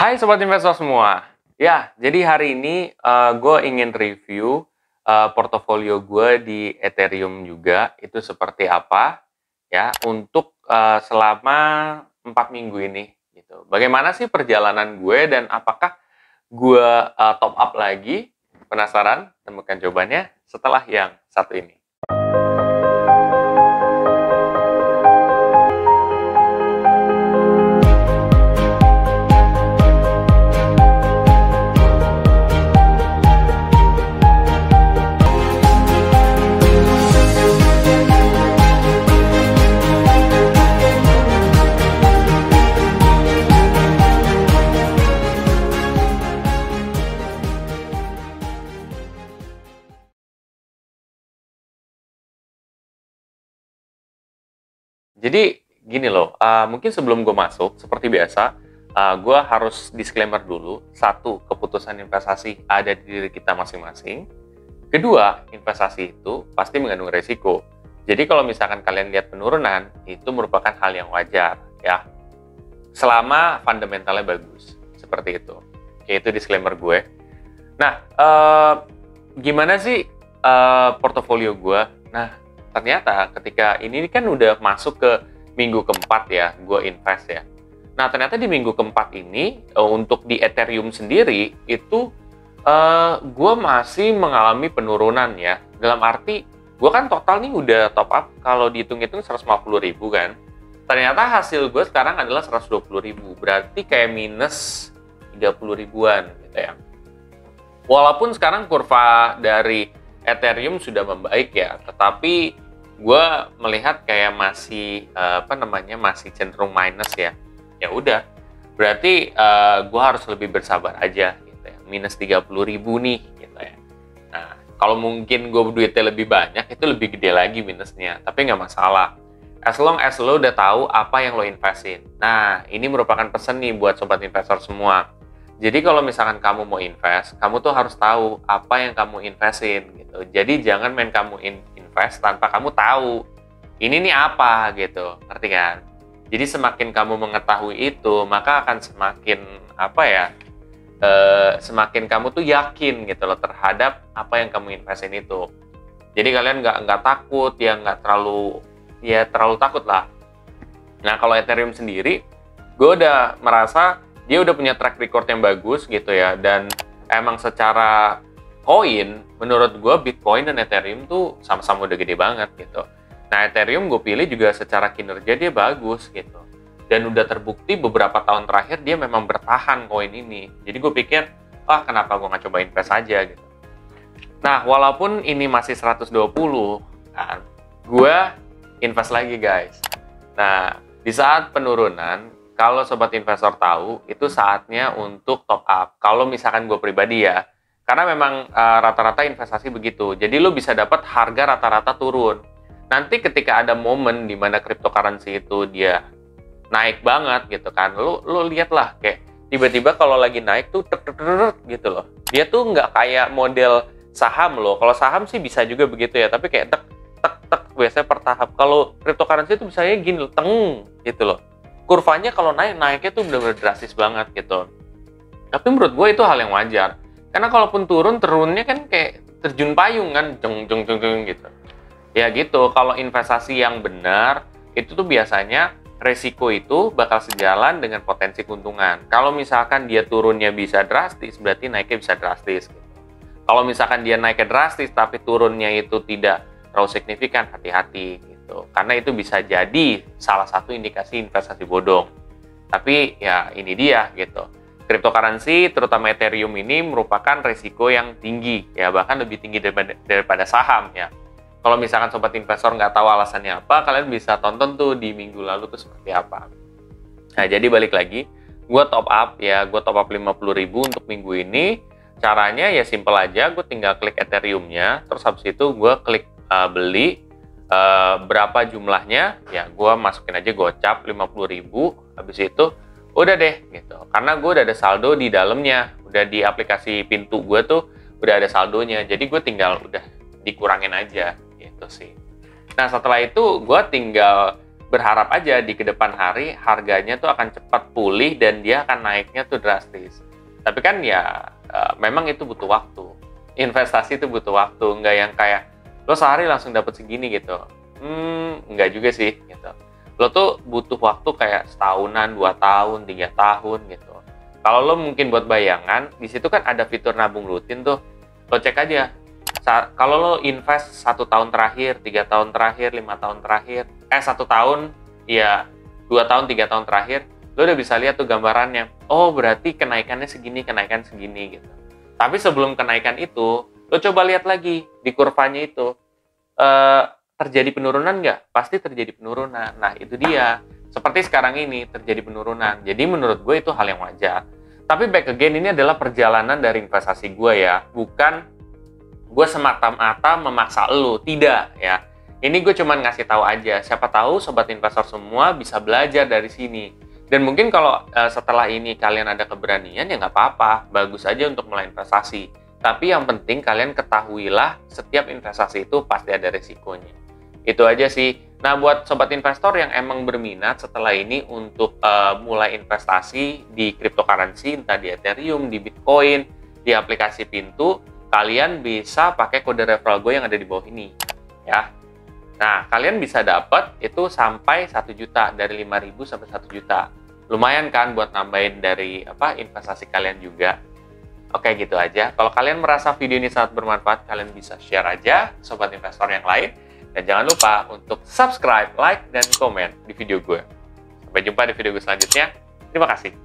Hai Sobat Investor semua. Ya, jadi hari ini gue ingin review portofolio gue di Ethereum juga. Itu seperti apa ya untuk selama 4 minggu ini. Gitu. Bagaimana sih perjalanan gue dan apakah gue top up lagi? Penasaran? Temukan jawabannya setelah yang satu ini. Jadi gini loh, mungkin sebelum gue masuk, seperti biasa, gue harus disclaimer dulu. Satu, keputusan investasi ada di diri kita masing-masing. Kedua, investasi itu pasti mengandung resiko. Jadi kalau misalkan kalian lihat penurunan, itu merupakan hal yang wajar, ya. Selama fundamentalnya bagus, seperti itu. Oke, itu disclaimer gue. Nah, gimana sih portofolio gue? Nah, ternyata ketika ini kan udah masuk ke minggu keempat ya, gue invest ya. Nah, ternyata di minggu keempat ini, untuk di Ethereum sendiri, itu gue masih mengalami penurunan ya. Dalam arti, gue kan total nih udah top up, kalau dihitung-hitung 150.000 kan. Ternyata hasil gue sekarang adalah 120.000, berarti kayak minus 30 ribuan gitu ya. Walaupun sekarang kurva dari Ethereum sudah membaik ya, tetapi gue melihat kayak masih masih cenderung minus ya. Ya udah, berarti gue harus lebih bersabar aja gitu ya. Minus 30.000 nih gitu ya. Nah, kalau mungkin gue duitnya lebih banyak, itu lebih gede lagi minusnya, tapi nggak masalah. As long as lo udah tahu apa yang lo investin. Nah, ini merupakan pesan nih buat sobat investor semua. Jadi kalau misalkan kamu mau invest, kamu tuh harus tahu apa yang kamu investin gitu. Jadi jangan main kamu invest tanpa kamu tahu ini nih apa gitu, ngerti kan? Jadi semakin kamu mengetahui itu, maka akan semakin semakin kamu tuh yakin gitu loh terhadap apa yang kamu investin itu. Jadi kalian nggak takut, ya nggak terlalu takut lah. Nah kalau Ethereum sendiri, gue udah merasa dia udah punya track record yang bagus gitu ya, dan emang secara koin, menurut gue Bitcoin dan Ethereum tuh sama-sama udah gede banget gitu. Nah Ethereum gue pilih juga secara kinerja dia bagus gitu, dan udah terbukti beberapa tahun terakhir dia memang bertahan koin ini. Jadi gue pikir, kenapa gue nggak coba invest aja gitu. Nah walaupun ini masih 120 kan, gue invest lagi guys. Nah di saat penurunan, kalau sobat investor tahu, itu saatnya untuk top up. Kalau misalkan gue pribadi ya, karena memang rata-rata investasi begitu. Jadi lo bisa dapat harga rata-rata turun. Nanti ketika ada momen di mana cryptocurrency itu dia naik banget gitu kan, lo lihatlah kayak tiba-tiba kalau lagi naik tuh gitu loh. Dia tuh nggak kayak model saham loh. Kalau saham sih bisa juga begitu ya, tapi kayak tek biasanya per tahap. Kalau cryptocurrency itu misalnya gini loh, teng gitu loh. Kurvanya kalau naiknya tuh benar-benar drastis banget gitu. Tapi menurut gue itu hal yang wajar. Karena kalaupun turunnya kan kayak terjun payung kan, jeng gitu. Ya gitu, kalau investasi yang benar, itu tuh biasanya resiko itu bakal sejalan dengan potensi keuntungan. Kalau misalkan dia turunnya bisa drastis, berarti naiknya bisa drastis. Gitu. Kalau misalkan dia naiknya drastis, tapi turunnya itu tidak terlalu signifikan, hati-hati. Karena itu bisa jadi salah satu indikasi investasi bodong. Tapi ya ini dia gitu. Cryptocurrency terutama Ethereum ini merupakan resiko yang tinggi ya, bahkan lebih tinggi daripada saham ya. Kalau misalkan sobat investor nggak tahu alasannya apa, kalian bisa tonton tuh di minggu lalu tuh seperti apa. Nah jadi balik lagi, gue top up 50.000 untuk minggu ini. Caranya ya simple aja, gue tinggal klik Ethereum-nya, terus habis itu gue klik beli. Berapa jumlahnya ya gue masukin aja gocap 50.000, habis itu udah deh gitu, karena gue udah ada saldo di dalamnya, udah di aplikasi pintu gue tuh udah ada saldonya, jadi gue tinggal udah dikurangin aja gitu sih. Nah setelah itu gue tinggal berharap aja di kedepan hari harganya tuh akan cepat pulih dan dia akan naiknya tuh drastis. Tapi kan ya memang itu butuh waktu. Investasi itu butuh waktu, nggak yang kayak lo sehari langsung dapat segini gitu. Nggak juga sih gitu. Lo tuh butuh waktu kayak setahunan, 2 tahun, 3 tahun gitu. Kalau lo mungkin buat bayangan, di situ kan ada fitur nabung rutin tuh. Lo cek aja. Kalau lo invest 1 tahun terakhir, 3 tahun terakhir, 5 tahun terakhir, 1 tahun, ya 2 tahun, 3 tahun terakhir, lo udah bisa lihat tuh gambarannya. Oh, berarti kenaikannya segini, kenaikan segini gitu. Tapi sebelum kenaikan itu, lo coba lihat lagi di kurvanya itu. Terjadi penurunan nggak? Pasti terjadi penurunan. Nah, itu dia. Seperti sekarang ini, terjadi penurunan. Jadi menurut gue itu hal yang wajar. Tapi back again, ini adalah perjalanan dari investasi gue ya. Bukan gue semata-mata memaksa lo. Tidak ya. Ini gue cuman ngasih tahu aja. Siapa tahu sobat investor semua bisa belajar dari sini. Dan mungkin kalau setelah ini kalian ada keberanian, ya nggak apa-apa. Bagus aja untuk mulai investasi. Tapi yang penting kalian ketahuilah setiap investasi itu pasti ada risikonya. Itu aja sih. Nah, buat sobat investor yang emang berminat setelah ini untuk mulai investasi di cryptocurrency, entah di Ethereum, di Bitcoin, di aplikasi Pintu, kalian bisa pakai kode referral gue yang ada di bawah ini. Ya. Nah, kalian bisa dapat itu sampai 1 juta, dari 5.000 sampai 1 juta. Lumayan kan buat nambahin dari investasi kalian juga. Oke, gitu aja. Kalau kalian merasa video ini sangat bermanfaat, kalian bisa share aja ke sobat investor yang lain. Dan jangan lupa untuk subscribe, like, dan komen di video gue. Sampai jumpa di video gue selanjutnya. Terima kasih.